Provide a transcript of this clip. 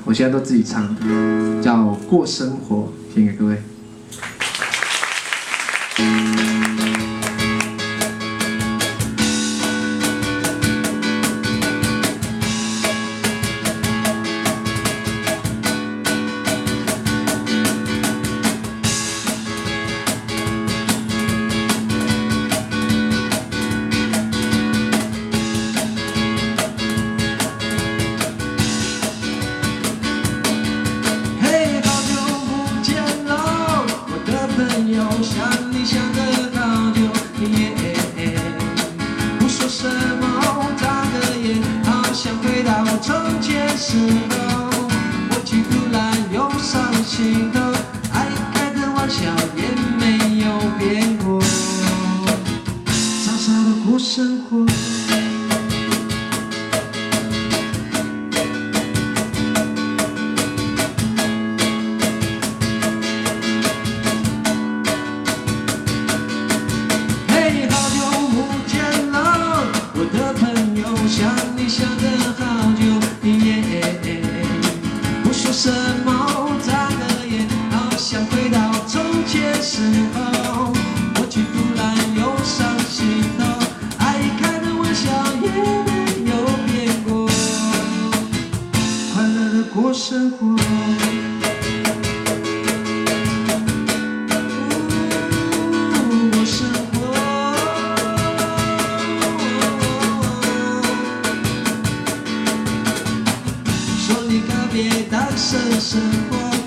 我现在都自己唱的，叫《过生活》，献给各位。想你想得好久，不说什么，眨个眼，好像回到从前时候。我却突然涌上心头，爱开的玩笑也没有变过，傻傻的过生活。想你想得好久，不说什么，眨个眼，好像回到从前时候。我却突然涌上心头，爱开的玩笑也没有变过，快乐的过生活。别单身生活。